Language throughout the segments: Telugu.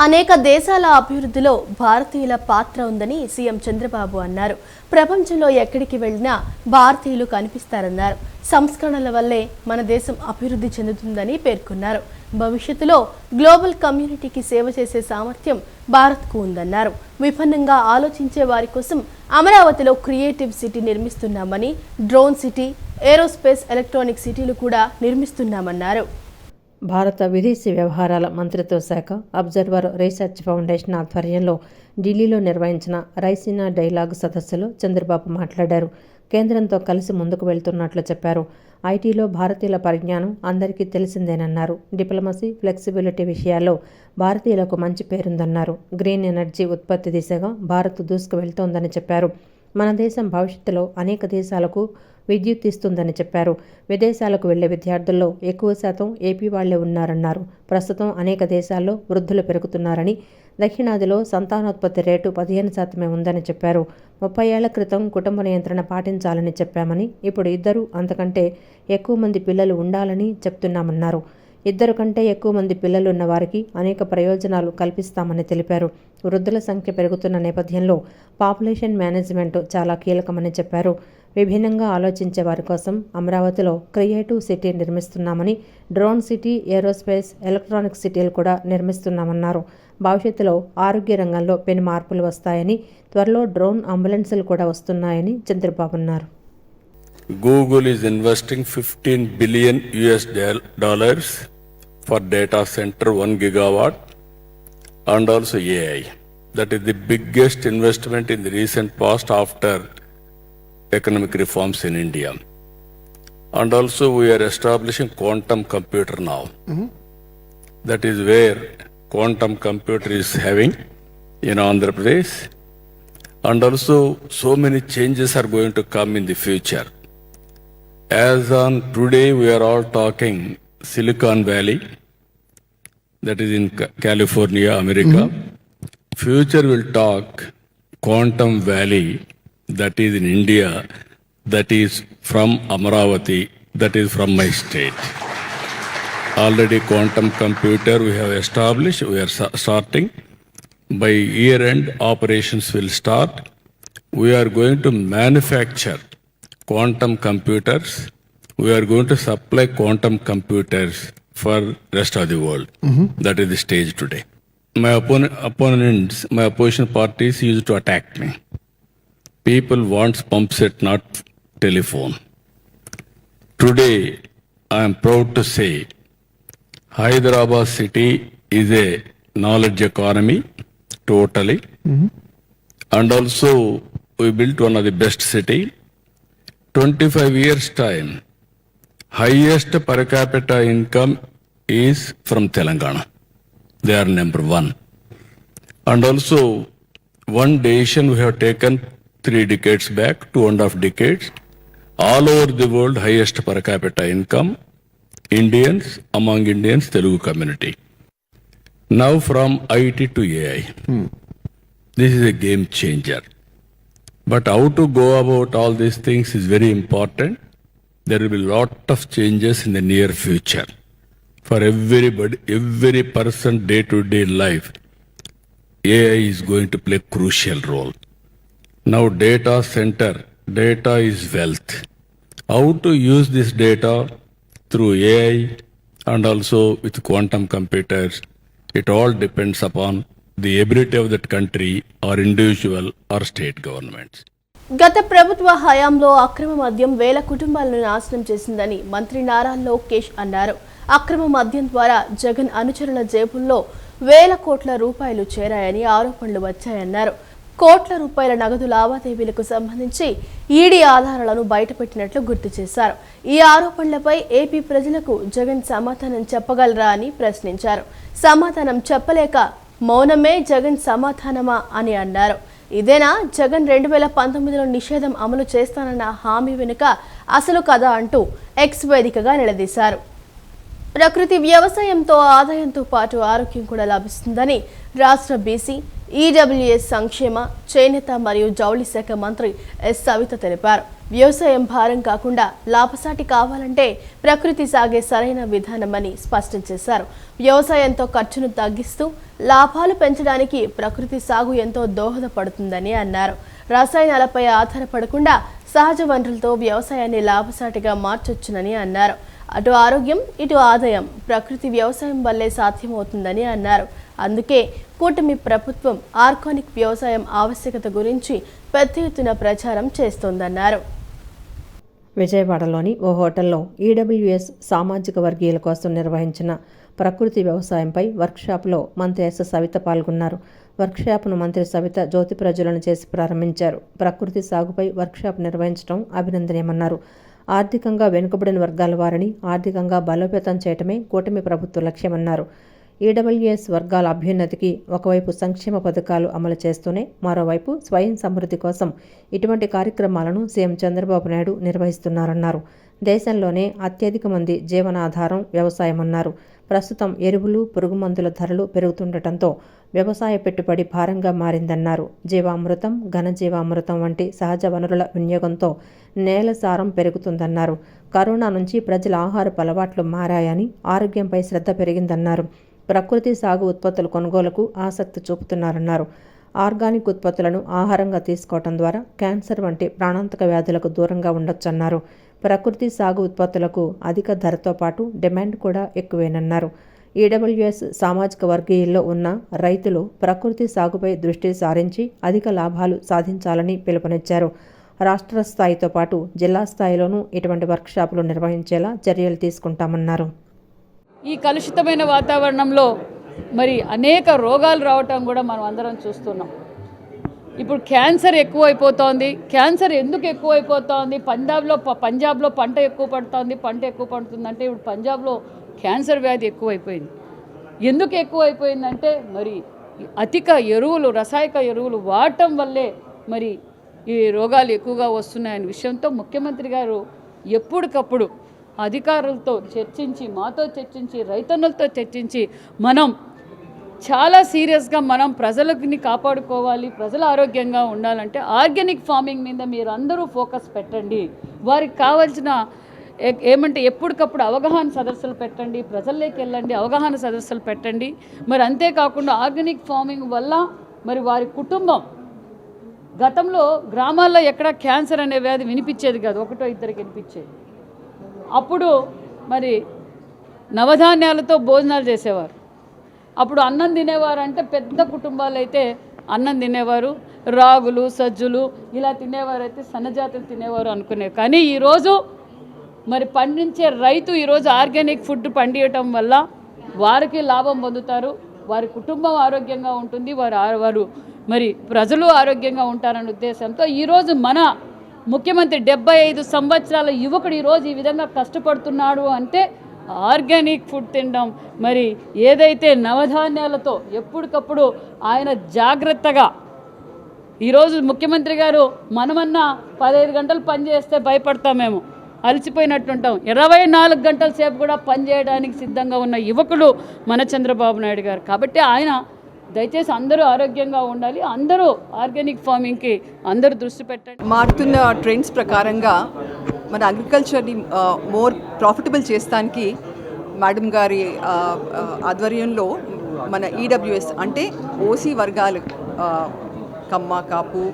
అనేక దేశాల అభివృద్ధిలో భారతీయుల పాత్ర ఉందని సీఎం చంద్రబాబు అన్నారు. ప్రపంచంలో ఎక్కడికి వెళ్ళినా భారతీయులు కనిపిస్తారన్నారు. సంస్కరణల వల్లే మన దేశం అభివృద్ధి చెందుతుందని పేర్కొన్నారు. భవిష్యత్తులో గ్లోబల్ కమ్యూనిటీకి సేవ చేసే సామర్థ్యం భారత్కు ఉందన్నారు. విభిన్నంగా ఆలోచించే వారి కోసం అమరావతిలో క్రియేటివ్ సిటీ నిర్మిస్తున్నామని, డ్రోన్ సిటీ, ఏరోస్పేస్, ఎలక్ట్రానిక్ సిటీలు కూడా నిర్మిస్తున్నామన్నారు. భారత విదేశీ వ్యవహారాల మంత్రిత్వ శాఖ, అబ్జర్వర్ రీసెర్చ్ ఫౌండేషన్ ఆధ్వర్యంలో ఢిల్లీలో నిర్వహించిన రైసీనా డైలాగ్ సదస్సులో చంద్రబాబు మాట్లాడారు. కేంద్రంతో కలిసి ముందుకు వెళ్తున్నట్లు చెప్పారు. ఐటీలో భారతీయుల పరిజ్ఞానం అందరికీ తెలిసిందేనన్నారు. డిప్లొమసీ, ఫ్లెక్సిబిలిటీ విషయాల్లో భారతీయులకు మంచి పేరుందన్నారు. గ్రీన్ ఎనర్జీ ఉత్పత్తి దిశగా భారత్ దూసుకు వెళ్తోందని చెప్పారు. మన దేశం భవిష్యత్తులో అనేక దేశాలకు విద్యుత్ ఇస్తుందని చెప్పారు. విదేశాలకు వెళ్లే విద్యార్థుల్లో ఎక్కువ శాతం ఏపీ వాళ్లే ఉన్నారన్నారు. ప్రస్తుతం అనేక దేశాల్లో వృద్ధులు పెరుగుతున్నారని, దక్షిణాదిలో సంతానోత్పత్తి రేటు 15% ఉందని చెప్పారు. 30 ఏళ్ల క్రితం కుటుంబ నియంత్రణ పాటించాలని చెప్పామని, ఇప్పుడు 2 అంతకంటే ఎక్కువ మంది పిల్లలు ఉండాలని చెప్తున్నామన్నారు. 2 కంటే ఎక్కువ మంది పిల్లలున్న వారికి అనేక ప్రయోజనాలు కల్పిస్తామని తెలిపారు. వృద్ధుల సంఖ్య పెరుగుతున్న నేపథ్యంలో పాపులేషన్ మేనేజ్మెంట్ చాలా కీలకమని చెప్పారు. విభిన్నంగా ఆలోచించే వారి కోసం అమరావతిలో క్రియేటివ్ సిటీ నిర్మిస్తున్నామని, డ్రోన్ సిటీ, ఏరోస్పేస్, ఎలక్ట్రానిక్ సిటీలు కూడా నిర్మిస్తున్నామన్నారు. భవిష్యత్తులో ఆరోగ్య రంగంలో పెను మార్పులు వస్తాయని, త్వరలో డ్రోన్ అంబులెన్సులు కూడా వస్తున్నాయని చంద్రబాబు అన్నారు. Google is investing $15 billion for data center 1 gigawatt and also AI. That is the biggest investment in the recent past after economic reforms in India. And also we are establishing quantum computer now. That is where quantum computer is having in Andhra Pradesh. And also so many changes are going to come in the future. As on today we are all talking Silicon Valley, that is in California, America. Future will talk Quantum Valley, that is in India, that is from Amaravati, that is from my state. Already quantum computer we have established, we are starting. By year end operations will start. We are going to manufacture quantum computers. We are going to supply quantum computers for rest of the world. That is the stage today. My opponents, my opposition parties used to attack me. People want pump set, not telephone. Today, I am proud to say, Hyderabad city is a knowledge economy, totally. And also, we built one of the best city. 25 years time, highest per capita income is from Telangana. They are number 1. And also, one decision we have taken 3 decades back, 2.5 decades, all over the world, highest per capita income, Indians, among Indians, Telugu community. Now from IT to AI. This is a game changer. But how to go about all these things is very important. There will be a lot of changes in the near future. For everybody, every person day-to-day life, AI is going to play a crucial role. Now data center, data is wealth. How to use this data through AI and also with quantum computers, it all depends upon the ability of that country or individual or state governments. గత ప్రభుత్వ హయాంలో అక్రమ మద్యం వేల కుటుంబాలను నాశనం చేసిందని మంత్రి నారా లోకేష్ అన్నారు. అక్రమ మద్యం ద్వారా జగన్ అనుచరుల జేబుల్లో వేల కోట్ల రూపాయలు చేరాయని ఆరోపణలు వచ్చాయన్నారు. కోట్ల రూపాయల నగదు లావాదేవీలకు సంబంధించి ఈడీ ఆధారాలను బయటపెట్టినట్లు గుర్తు చేశారు. ఈ ఆరోపణలపై ఏపీ ప్రజలకు జగన్ సమాధానం చెప్పగలరా అని ప్రశ్నించారు. సమాధానం చెప్పలేక మౌనమే జగన్ సమాధానమా అని అన్నారు. ఇదేనా జగన్ 2019లో నిషేధం అమలు చేస్తానన్న హామీ వెనుక అసలు కథ అంటూ ఎక్స్ వేదికగా నిలదీశారు. ప్రకృతి వ్యవసాయంతో ఆదాయంతో పాటు ఆరోగ్యం కూడా లభిస్తుందని రాష్ట్ర బీసీ, ఈడబ్ల్యూఎస్ సంక్షేమ, చేనేత మరియు జౌళి శాఖ మంత్రి ఎస్ సవిత తెలిపారు. వ్యవసాయం భారం కాకుండా లాభసాటి కావాలంటే ప్రకృతి సాగే సరైన విధానమని స్పష్టం చేశారు. వ్యవసాయంతో ఖర్చును తగ్గిస్తూ లాభాలు పెంచడానికి ప్రకృతి సాగు ఎంతో దోహదపడుతుందని అన్నారు. రసాయనాలపై ఆధారపడకుండా సహజ వనరులతో వ్యవసాయాన్ని లాభసాటిగా మార్చొచ్చునని అన్నారు. అటు ఆరోగ్యం ఇటు ఆదాయం ప్రకృతి వ్యవసాయం వల్లే సాధ్యమవుతుందని అన్నారు. అందుకే కూటమి ప్రభుత్వం ఆర్గానిక్ వ్యవసాయం ఆవశ్యకత గురించి పెద్ద ఎత్తున ప్రచారం చేస్తోందన్నారు. విజయవాడలోని ఓ హోటల్లో ఈడబ్ల్యూఎస్ సామాజిక వర్గీయుల కోసం నిర్వహించిన ప్రకృతి వ్యవసాయంపై వర్క్షాప్లో మంత్రి ఎస్ సవిత పాల్గొన్నారు. వర్క్షాప్ను మంత్రి సవిత జ్యోతి ప్రజ్వలన చేసి ప్రారంభించారు. ప్రకృతి సాగుపై వర్క్షాప్ నిర్వహించడం అభినందనీయమన్నారు. ఆర్థికంగా వెనుకబడిన వర్గాల వారిని ఆర్థికంగా బలోపేతం చేయటమే కూటమి ప్రభుత్వ లక్ష్యమన్నారు. ఈడబ్ల్యూఎస్ వర్గాల అభ్యున్నతికి ఒకవైపు సంక్షేమ పథకాలు అమలు చేస్తూనే మరోవైపు స్వయం సమృద్ధి కోసం ఇటువంటి కార్యక్రమాలను సీఎం చంద్రబాబు నాయుడు నిర్వహిస్తున్నారన్నారు. దేశంలోనే అత్యధిక మంది జీవనాధారం వ్యవసాయమన్నారు. ప్రస్తుతం ఎరువులు, పురుగుమందుల ధరలు పెరుగుతుండటంతో వ్యవసాయ పెట్టుబడి భారంగా మారిందన్నారు. జీవామృతం, ఘనజీవామృతం వంటి సహజ వనరుల వినియోగంతో నేల సారం పెరుగుతుందన్నారు. కరోనా నుంచి ప్రజల ఆహారపు అలవాట్లు మారాయని, ఆరోగ్యంపై శ్రద్ధ పెరిగిందన్నారు. ప్రకృతి సాగు ఉత్పత్తుల కొనుగోలుకు ఆసక్తి చూపుతున్నారన్నారు. ఆర్గానిక్ ఉత్పత్తులను ఆహారంగా తీసుకోవడం ద్వారా క్యాన్సర్ వంటి ప్రాణాంతక వ్యాధులకు దూరంగా ఉండొచ్చన్నారు. ప్రకృతి సాగు ఉత్పత్తులకు అధిక ధరతో పాటు డిమాండ్ కూడా ఎక్కువేనన్నారు. ఈడబ్ల్యూఎస్ సామాజిక వర్గీయుల్లో ఉన్న రైతులు ప్రకృతి సాగుపై దృష్టి సారించి అధిక లాభాలు సాధించాలని పిలుపునిచ్చారు. రాష్ట్ర స్థాయితో పాటు జిల్లా స్థాయిలోనూ ఇటువంటి వర్క్షాపులు నిర్వహించేలా చర్యలు తీసుకుంటామన్నారు. ఈ కలుషితమైన వాతావరణంలో మరి అనేక రోగాలు రావటం కూడా మనం అందరం చూస్తున్నాం. ఇప్పుడు క్యాన్సర్ ఎక్కువైపోతోంది. క్యాన్సర్ ఎందుకు ఎక్కువైపోతోంది? పంజాబ్లో పంట ఎక్కువ పడుతుందంటే ఇప్పుడు పంజాబ్లో క్యాన్సర్ వ్యాధి ఎక్కువైపోయింది. ఎందుకు ఎక్కువైపోయిందంటే మరి అధిక ఎరువులు, రసాయనిక ఎరువులు వాడటం వల్లే మరి ఈ రోగాలు ఎక్కువగా వస్తున్నాయనే విషయంతో ముఖ్యమంత్రి గారు ఎప్పటికప్పుడు అధికారులతో చర్చించి, మాతో చర్చించి, రైతన్నలతో చర్చించి మనం చాలా సీరియస్గా మనం ప్రజలని కాపాడుకోవాలి, ప్రజలు ఆరోగ్యంగా ఉండాలంటే ఆర్గానిక్ ఫార్మింగ్ మీద మీరు అందరూ ఫోకస్ పెట్టండి. వారికి కావాల్సిన ఏమంటే ఎప్పటికప్పుడు అవగాహన సదస్సులు పెట్టండి, ప్రజల్లోకి వెళ్ళండి, అవగాహన సదస్సులు పెట్టండి. మరి అంతేకాకుండా ఆర్గానిక్ ఫార్మింగ్ వల్ల మరి వారి కుటుంబం గతంలో గ్రామాల్లో ఎక్కడ క్యాన్సర్ అనే వ్యాధి వినిపించేది కాదు, ఒకటో ఇద్దరికి వినిపించేది. అప్పుడు మరి నవధాన్యాలతో భోజనాలు చేసేవారు. అప్పుడు అన్నం తినేవారు అంటే పెద్ద కుటుంబాలు అయితే అన్నం తినేవారు, రాగులు, సజ్జులు ఇలా తినేవారైతే సన్నజాతులు తినేవారు అనుకునేవి. కానీ ఈరోజు మరి పండించే రైతు ఈరోజు ఆర్గానిక్ ఫుడ్ పండియటం వల్ల వారికి లాభం పొందుతారు, వారి కుటుంబం ఆరోగ్యంగా ఉంటుంది, వారు మరి ప్రజలు ఆరోగ్యంగా ఉంటారనే ఉద్దేశంతో ఈరోజు మన ముఖ్యమంత్రి 75 సంవత్సరాల యువకుడు ఈరోజు ఈ విధంగా కష్టపడుతున్నాడు అంటే ఆర్గానిక్ ఫుడ్ తినడం, మరి ఏదైతే నవధాన్యాలతో ఎప్పటికప్పుడు ఆయన జాగ్రత్తగా ఈరోజు ముఖ్యమంత్రి గారు మనమన్నా 15 గంటలు పనిచేస్తే భయపడతామేమో, అలసిపోయినట్టుంటాం. 24 గంటల సేపు కూడా పనిచేయడానికి సిద్ధంగా ఉన్న యువకుడు మన చంద్రబాబు నాయుడు గారు. కాబట్టి ఆయన దయచేసి అందరూ ఆరోగ్యంగా ఉండాలి, అందరూ ఆర్గానిక్ ఫార్మింగ్కి అందరూ దృష్టి పెట్టండి. మారుతున్న ట్రెండ్స్ ప్రకారంగా మన అగ్రికల్చర్ని మోర్ ప్రాఫిటబుల్ చేస్తానికి మేడం గారి ఆధ్వర్యంలో మన ఈడబ్ల్యూఎస్ అంటే ఓసీ వర్గాలు, కమ్మ, కాపు,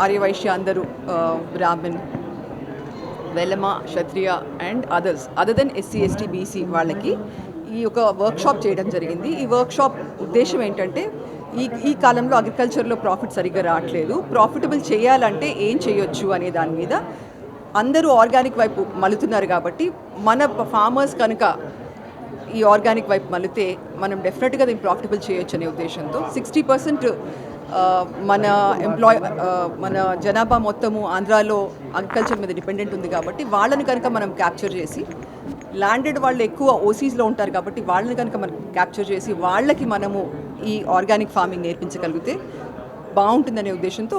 ఆర్యవైశ్య అందరూ, Brahmin, Velama, Kshatriya and other than SC, ST, BC వాళ్ళకి ఈ ఒక వర్క్షాప్ చేయడం జరిగింది. ఈ వర్క్షాప్ ఉద్దేశం ఏంటంటే ఈ కాలంలో అగ్రికల్చర్లో ప్రాఫిట్ సరిగ్గా రావట్లేదు, ప్రాఫిటబుల్ చేయాలంటే ఏం చేయొచ్చు అనే దాని మీద అందరూ ఆర్గానిక్ వైపు మలుతున్నారు. కాబట్టి మన ఫార్మర్స్ కనుక ఈ ఆర్గానిక్ వైపు మలితే మనం డెఫినెట్గా దీన్ని ప్రాఫిటబుల్ చేయొచ్చు అనే ఉద్దేశంతో 60% మన జనాభా మొత్తము ఆంధ్రాలో అగ్రికల్చర్ మీద డిపెండెంట్ ఉంది. కాబట్టి వాళ్ళని కనుక మనం క్యాప్చర్ చేసి, ల్యాండెడ్ వాళ్ళు ఎక్కువ ఓసీస్లో ఉంటారు కాబట్టి వాళ్ళని కనుక మనం క్యాప్చర్ చేసి వాళ్ళకి మనము ఈ ఆర్గానిక్ ఫార్మింగ్ నేర్పించగలిగితే బాగుంటుందనే ఉద్దేశంతో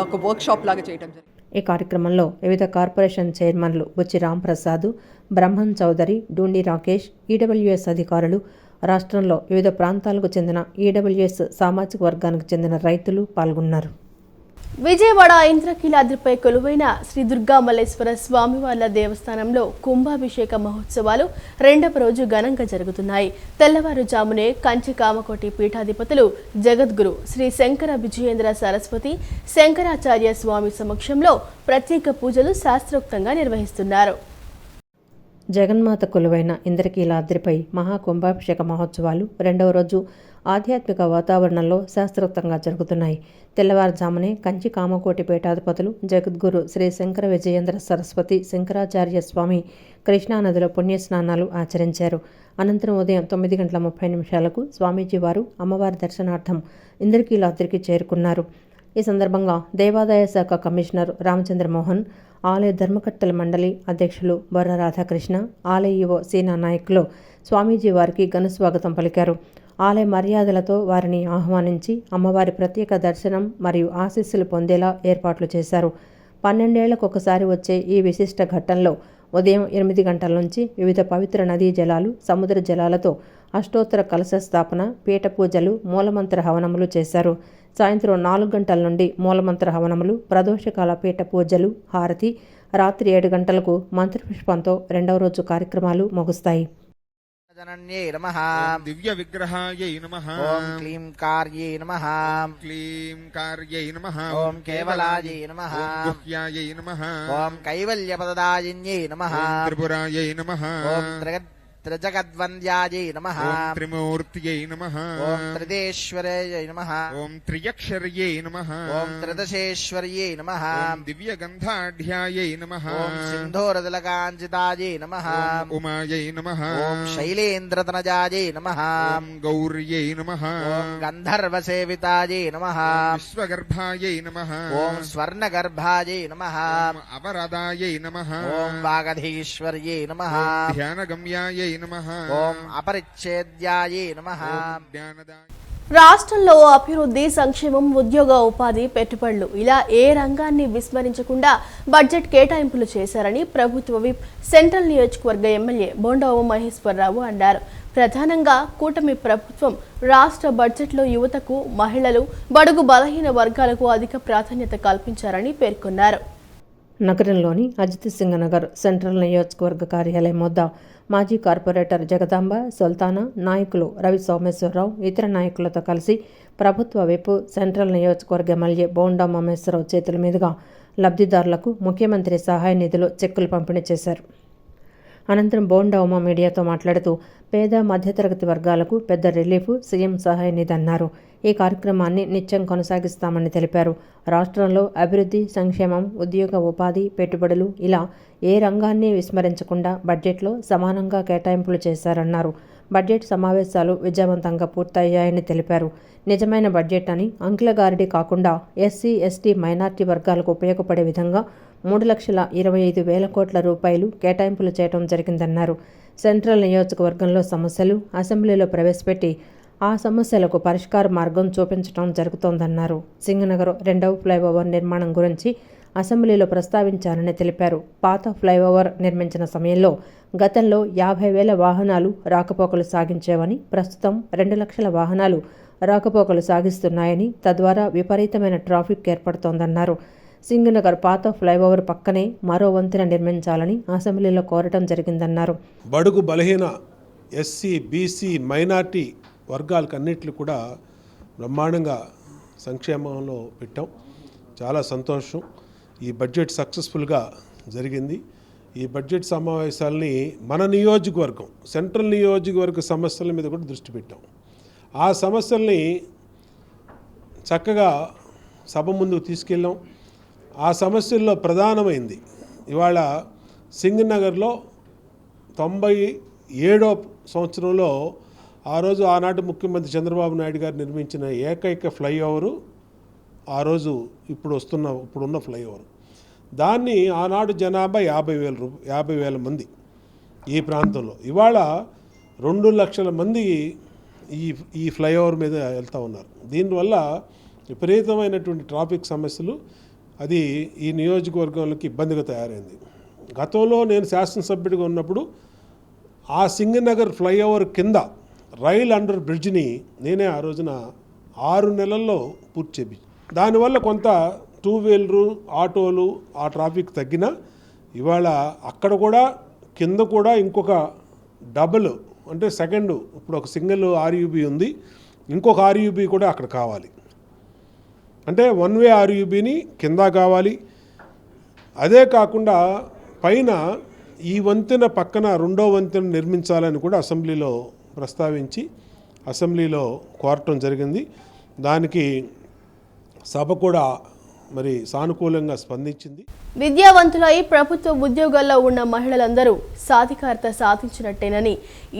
ఒక వర్క్షాప్ లాగా చేయడం జరిగింది. ఈ కార్యక్రమంలో వివిధ కార్పొరేషన్ చైర్మన్లు బుచ్చి రాంప్రసాద్, బ్రహ్మన్ చౌదరి, డూండి రాకేష్, ఈడబ్ల్యూఎస్ అధికారులు, రాష్ట్రంలో వివిధ ప్రాంతాలకు చెందిన ఈడబ్ల్యూఎస్ సామాజిక వర్గానికి చెందిన రైతులు పాల్గొన్నారు. విజయవాడ ఇంద్రకీలాద్రిపై కొలువైన శ్రీ దుర్గా మల్లేశ్వర స్వామివార్ల దేవస్థానంలో కుంభాభిషేక మహోత్సవాలు రెండవ రోజు ఘనంగా జరుగుతున్నాయి. తెల్లవారుజామునే కంచి కామకోటి పీఠాధిపతులు జగద్గురు శ్రీ శంకర విజయేంద్ర సరస్వతి శంకరాచార్య స్వామి సమక్షంలో ప్రత్యేక పూజలు శాస్త్రోక్తంగా నిర్వహిస్తున్నారు. జగన్మాత కొలువైన ఇంద్రకీలాద్రిపై మహాకుంభాభిషేక మహోత్సవాలు రెండవ రోజు ఆధ్యాత్మిక వాతావరణంలో శాస్త్రోక్తంగా జరుగుతున్నాయి. తెల్లవారుజామునే కంచి కామకోటి పీఠాధిపతులు జగద్గురు శ్రీ శంకర విజయేంద్ర సరస్వతి శంకరాచార్య స్వామి కృష్ణానదిలో పుణ్యస్నానాలు ఆచరించారు. అనంతరం ఉదయం 9:30 స్వామీజీ వారు అమ్మవారి దర్శనార్థం ఇంద్రకీలాద్రికి చేరుకున్నారు. ఈ సందర్భంగా దేవాదాయ శాఖ కమిషనర్ రామచంద్రమోహన్, ఆలయ ధర్మకర్తల మండలి అధ్యక్షులు బొర్ర రాధాకృష్ణ, ఆలయ ఈవో సీనా నాయక్లు స్వామీజీ వారికి ఘన స్వాగతం పలికారు. ఆలయ మర్యాదలతో వారిని ఆహ్వానించి అమ్మవారి ప్రత్యేక దర్శనం మరియు ఆశీస్సులు పొందేలా ఏర్పాట్లు చేశారు. 12 ఏళ్లకు ఒకసారి వచ్చే ఈ విశిష్ట ఘట్టంలో ఉదయం 8 గంటల నుంచి వివిధ పవిత్ర నదీ జలాలు, సముద్ర జలాలతో అష్టోత్తర కలశ స్థాపన, పీఠ పూజలు, మూలమంత్ర హవనములు చేశారు. సాయంత్రం 4 గంటల నుండి మూలమంత్ర హవనములు, ప్రదోషకాల పీఠ పూజలు, హారతి, రాత్రి 7 గంటలకు మంత్రపుష్పంతో రెండవ రోజు కార్యక్రమాలు ముగుస్తాయి. जनन्ये नमः। दिव्य विग्रहायै नमः। ओम क्लीं कार्ये नमः। क्लीं कार्यै नमः। ओम केवलायै नमः। ओम गुह्यायै नमः। ओम कैवल्यपददायिन्यै नमः। ओम त्रिपुरायै नमः। ओम त्रिजगद्वन्द्यायै नमः। ओम त्रिमूर्त्यै नमः। ओम त्रिदेश्वर्यै नमः। ओम त्रियक्षर्यै नमः। ओम त्रिदशेश्वर्यै नमः। ओम दिव्यगन्धाढ्यायै नमः। ओम सिन्धूरतिलकाञ्चितायै नमः। ओम उमायै नमः। ओम शैलेन्द्रतनजायै नमः। ओम गौर्यै नमः। ओम गन्धर्वसेवितायै नमः। विश्वगर्भायै नमः। ओम स्वर्णगर्भायै नमः। ओम अपरादायै नमः। ओम वागधीश्वर्यै नमः। ध्यानगम्यायै नमः। ओम अपरिच्छेद्यायै नमः। ज्ञानदाय రాష్ట్రంలో అభివృద్ధి, సంక్షేమం, ఉద్యోగ ఉపాధి, పెట్టుబడులు ఇలా ఏ రంగాన్ని విస్మరించకుండా బడ్జెట్ కేటాయింపులు చేశారని ప్రభుత్వ విప్ సెంట్రల్ నియోజకవర్గ ఎమ్మెల్యే బోండా ఉమామహేశ్వరరావు అన్నారు. ప్రధానంగా కూటమి ప్రభుత్వం రాష్ట్ర బడ్జెట్లో యువతకు, మహిళలు, బడుగు బలహీన వర్గాలకు అధిక ప్రాధాన్యత కల్పించారని పేర్కొన్నారు. నగరంలోని అజిత్ సింగ్ నగర్ సెంట్రల్ నియోజకవర్గ కార్యాలయం వద్ద మాజీ కార్పొరేటర్ జగదాంబ, సుల్తానా, నాయకులు రవి సోమేశ్వరరావు, ఇతర నాయకులతో కలిసి ప్రభుత్వ విప్ సెంట్రల్ నియోజకవర్గ ఎమ్మెల్యే బోండా ఉమామహేశ్వరరావు చేతుల మీదుగా లబ్ధిదారులకు ముఖ్యమంత్రి సహాయ నిధులు చెక్కులు పంపిణీ చేశారు. అనంతరం బోండా ఉమా మీడియాతో మాట్లాడుతూ పేద మధ్యతరగతి వర్గాలకు పెద్ద రిలీఫ్ సీఎం సహాయ నిధి అన్నారు. ఈ కార్యక్రమాన్ని నిత్యం కొనసాగిస్తామని తెలిపారు. రాష్ట్రంలో అభివృద్ధి, సంక్షేమం, ఉద్యోగ ఉపాధి, పెట్టుబడులు ఇలా ఏ రంగాన్ని విస్మరించకుండా బడ్జెట్లో సమానంగా కేటాయింపులు చేశారన్నారు. బడ్జెట్ సమావేశాలు విజయవంతంగా పూర్తయ్యాయని తెలిపారు. నిజమైన బడ్జెట్ అని అంకెలగారిడి కాకుండా ఎస్సీ, ఎస్టీ, మైనార్టీ వర్గాలకు ఉపయోగపడే విధంగా 3,25,000 కోట్ల రూపాయలు కేటాయింపులు చేయడం జరిగిందన్నారు. సెంట్రల్ నియోజకవర్గంలో సమస్యలు అసెంబ్లీలో ప్రవేశపెట్టి ఆ సమస్యలకు పరిష్కార మార్గం చూపించడం జరుగుతోందన్నారు. సింగనగర్ 2వ ఫ్లైఓవర్ నిర్మాణం గురించి అసెంబ్లీలో ప్రస్తావించారని తెలిపారు. పాత ఫ్లైఓవర్ నిర్మించిన సమయంలో గతంలో 50,000 వాహనాలు రాకపోకలు సాగించేవని, ప్రస్తుతం 2 లక్షల వాహనాలు రాకపోకలు సాగిస్తున్నాయని, తద్వారా విపరీతమైన ట్రాఫిక్ ఏర్పడుతోందన్నారు. సింగనగర్ పాత ఫ్లైఓవర్ పక్కనే మరో వంతెన నిర్మించాలని అసెంబ్లీలో కోరటం జరిగిందన్నారు. బడుగు బలహీన ఎస్సీ, బీసీ, మైనార్టీ వర్గాలకన్నిట్లు కూడా బ్రహ్మాండంగా సంక్షేమంలో పెట్టాం. చాలా సంతోషం. ఈ బడ్జెట్ సక్సెస్ఫుల్గా జరిగింది. ఈ బడ్జెట్ సమావేశాలని మన నియోజకవర్గం, సెంట్రల్ నియోజకవర్గ సమస్యల మీద కూడా దృష్టి పెట్టాం. ఆ సమస్యల్ని చక్కగా సభ ముందుకు తీసుకెళ్ళాం. ఆ సమస్యల్లో ప్రధానమైంది ఇవాళ సింగనగర్లో 97వ సంవత్సరంలో ఆ రోజు ఆనాటి ముఖ్యమంత్రి చంద్రబాబు నాయుడు గారు నిర్మించిన ఏకైక ఫ్లైఓవరు ఆ రోజు ఇప్పుడున్న ఫ్లైఓవర్. దాన్ని ఆనాడు జనాభా 50,000 మంది ఈ ప్రాంతంలో. ఇవాళ 2 లక్షల మంది ఈ ఫ్లైఓవర్ మీద వెళ్తూ ఉన్నారు. దీనివల్ల విపరీతమైనటువంటి ట్రాఫిక్ సమస్యలు అది ఈ నియోజకవర్గాలకి ఇబ్బందిగా తయారైంది. గతంలో నేను శాసనసభ్యుడిగా ఉన్నప్పుడు ఆ సింగనగర్ ఫ్లైఓవర్ కింద రైల్ అండర్ బ్రిడ్జ్ని నేనే ఆ రోజున 6 నెలల్లో పూర్తి చేయించాను. దానివల్ల కొంత టూ వీలరు ఆటోలు ఆ ట్రాఫిక్ తగ్గినా ఇవాళ అక్కడ కూడా కింద కూడా ఇంకొక డబుల్ అంటే సెకండ్, ఇప్పుడు ఒక సింగిల్ ఆర్యూబీ ఉంది, ఇంకొక ఆర్యూబీ కూడా అక్కడ కావాలి. అంటే వన్ వే ఆర్యూబీని కింద కావాలి. అదే కాకుండా పైన ఈ వంతెన పక్కన రెండో వంతెన నిర్మించాలని కూడా అసెంబ్లీలో ప్రస్తావించి అసెంబ్లీలో కోరటం జరిగింది. దానికి సభ కూడా మరి సానుకూలంగా స్పందించింది. విద్యావంతులై ప్రభుత్వ ఉద్యోగాల్లో ఉన్న మహిళలందరూ సాధికారత సాధించినట్టేనని,